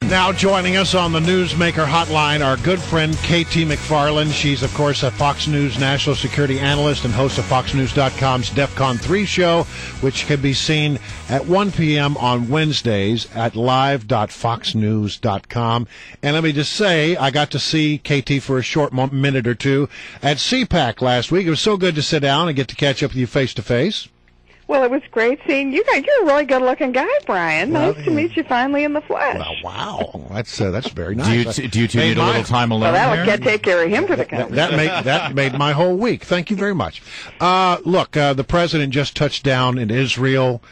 Now joining us on the Newsmaker Hotline, our good friend KT McFarland. She's, of course, a Fox News national security analyst and host of FoxNews.com's DEFCON 3 show, which can be seen at 1 p.m. on Wednesdays at live.foxnews.com. And let me just say, I got to see KT for a short minute or two at CPAC last week. It was so good to sit down and get to catch up with you face-to-face. Well, it was great seeing you guys. You're a really good-looking guy, Brian. Nice to meet you finally in the flesh. Well, wow, that's very nice. Do you two need a little time alone? Well, that'll take care of him for the company. That made my whole week. Thank you very much. Look, the president just touched down in Israel.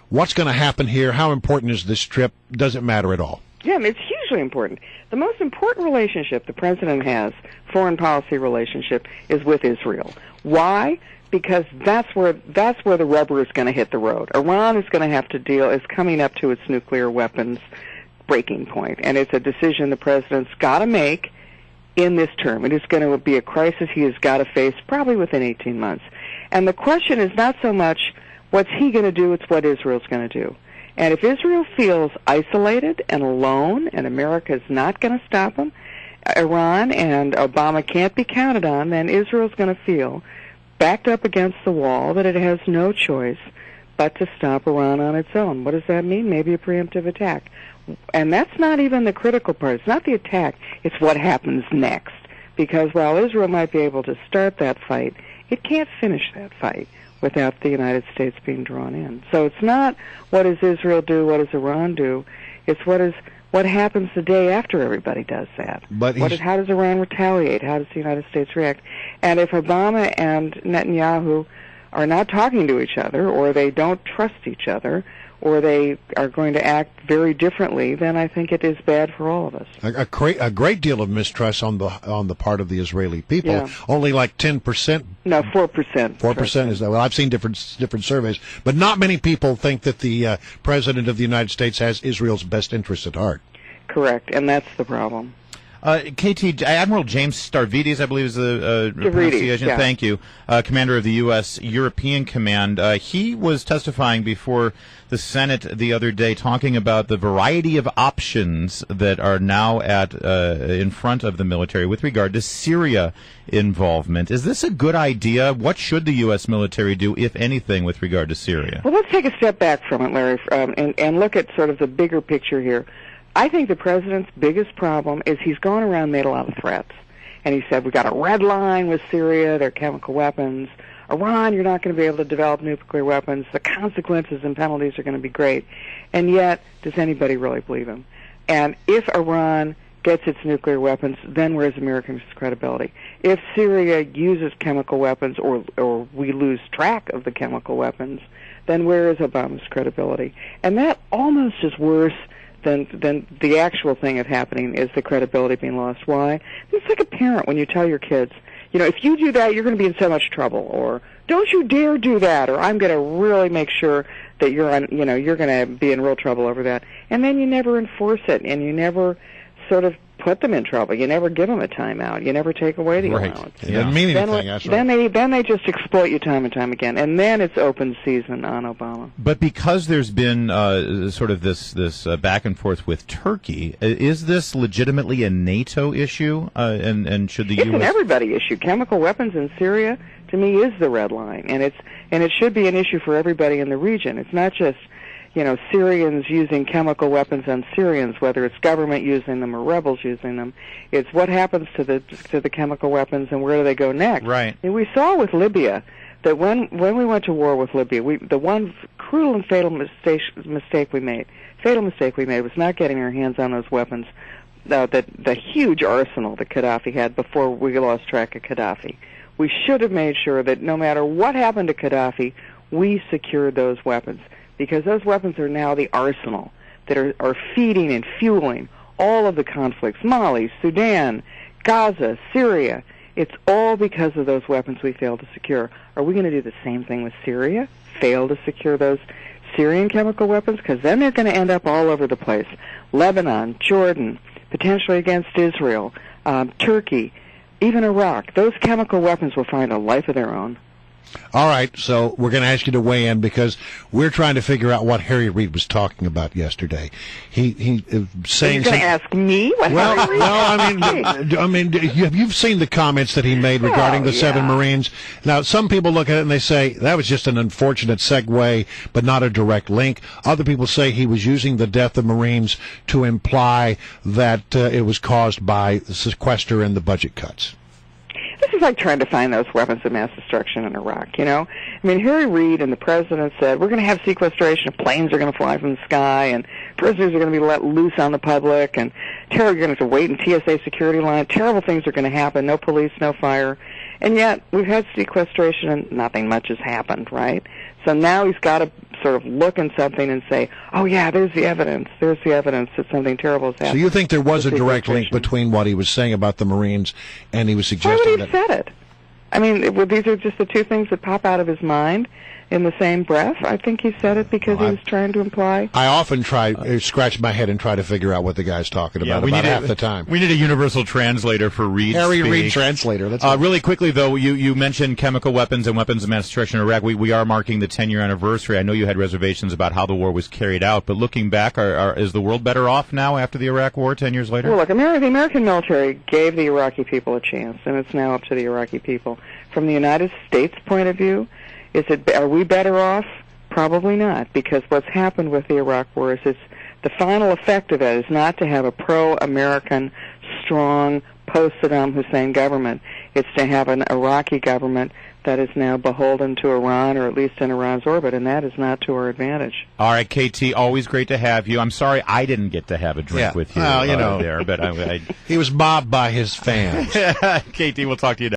What's going to happen here? How important is this trip? Does it matter at all? Yeah, it's hugely important. The most important relationship the president has, foreign policy relationship, is with Israel. Why? Because that's where the rubber is going to hit the road. Iran is going to have to is coming up to its nuclear weapons breaking point, and it's a decision the president's got to make in this term. It is going to be a crisis he has got to face probably within 18 months. And the question is not so much what's he going to do, it's what Israel's going to do. And if Israel feels isolated and alone, and America is not going to stop him, Iran and Obama can't be counted on, then Israel's going to feel backed up against the wall that it has no choice but to stop Iran on its own. What does that mean? Maybe a preemptive attack. And that's not even the critical part. It's not the attack. It's what happens next. Because while Israel might be able to start that fight, it can't finish that fight without the United States being drawn in. So it's not what does Israel do, what does Iran do. It's what happens the day after everybody does that. But how does Iran retaliate? How does the United States react? And if Obama and Netanyahu are not talking to each other, or they don't trust each other, or they are going to act very differently, then I think it is bad for all of us. A great deal of mistrust on the part of the Israeli people. Yeah. Only like 10%. No, 4%. 4% is that. Well, I've seen different surveys, but not many people think that the president of the United States has Israel's best interests at heart. Correct, and that's the problem. KT, Admiral James Stavridis, I believe is the pronunciation. Yeah. Thank you. Commander of the U.S. European Command. He was testifying before the Senate the other day, talking about the variety of options that are now in front of the military with regard to Syria involvement. Is this a good idea? What should the U.S. military do, if anything, with regard to Syria? Well, let's take a step back from it, Larry, and look at sort of the bigger picture here. I think the president's biggest problem is he's gone around and made a lot of threats. And he said, we've got a red line with Syria, their chemical weapons. Iran, you're not going to be able to develop nuclear weapons. The consequences and penalties are going to be great. And yet, does anybody really believe him? And if Iran gets its nuclear weapons, then where's America's credibility? If Syria uses chemical weapons or we lose track of the chemical weapons, then where is Obama's credibility? And that almost is worse than the actual thing of happening is the credibility being lost. Why? It's like a parent when you tell your kids, if you do that, you're going to be in so much trouble, or don't you dare do that, or I'm going to really make sure that you're going to be in real trouble over that. And then you never enforce it, and you never sort of put them in trouble. You never give them a timeout. You never take away the allowance. It doesn't mean anything. That's right. Then they just exploit you time and time again, and then it's open season on Obama. But because there's been sort of this back and forth with Turkey, is this legitimately a NATO issue? And should the U.S. It's an everybody issue. Chemical weapons in Syria, to me, is the red line, and it should be an issue for everybody in the region. It's not just Syrians using chemical weapons on Syrians, whether it's government using them or rebels using them. It's what happens to the chemical weapons and where do they go next. Right. And we saw with Libya that when we went to war with Libya, the one cruel and fatal mistake we made was not getting our hands on those weapons, the huge arsenal that Gaddafi had before we lost track of Gaddafi. We should have made sure that no matter what happened to Gaddafi, we secured those weapons. Because those weapons are now the arsenal that are feeding and fueling all of the conflicts. Mali, Sudan, Gaza, Syria. It's all because of those weapons we failed to secure. Are we going to do the same thing with Syria? Fail to secure those Syrian chemical weapons? Because then they're going to end up all over the place. Lebanon, Jordan, potentially against Israel, Turkey, even Iraq. Those chemical weapons will find a life of their own. All right, so we're going to ask you to weigh in because we're trying to figure out what Harry Reid was talking about yesterday. He saying. You're going to ask me what Harry Reid? I mean, you've seen the comments that he made regarding the 7 Marines. Now, some people look at it and they say that was just an unfortunate segue, but not a direct link. Other people say he was using the death of Marines to imply that it was caused by the sequester and the budget cuts. This is like trying to find those weapons of mass destruction in Iraq, you know? I mean, Harry Reid and the president said, we're going to have sequestration, planes are going to fly from the sky, and prisoners are going to be let loose on the public, and you're going to have to wait in TSA security line. Terrible things are going to happen, no police, no fire. And yet, we've had sequestration and nothing much has happened, right? So now he's got to sort of look at something and say, oh, yeah, there's the evidence. There's the evidence that something terrible has happened. So you think there was a direct link between what he was saying about the Marines and he was suggesting Why would he have said it? I mean, these are just the two things that pop out of his mind in the same breath. I think he said it because he was trying to imply. I often scratch my head and try to figure out what the guy's talking about half the time. We need a universal translator for Reid's Harry Reid translator. That's really quickly, though, you mentioned chemical weapons and weapons of mass destruction in Iraq. We are marking the 10-year anniversary. I know you had reservations about how the war was carried out, but looking back, is the world better off now after the Iraq War 10 years later? Well, look, the American military gave the Iraqi people a chance, and it's now up to the Iraqi people. From the United States' point of view, are we better off? Probably not, because what's happened with the Iraq War is the final effect of it is not to have a pro-American, strong, post-Saddam Hussein government. It's to have an Iraqi government that is now beholden to Iran, or at least in Iran's orbit, and that is not to our advantage. All right, KT, always great to have you. I'm sorry I didn't get to have a drink with you well, there, but he was mobbed by his fans. KT, we'll talk to you next.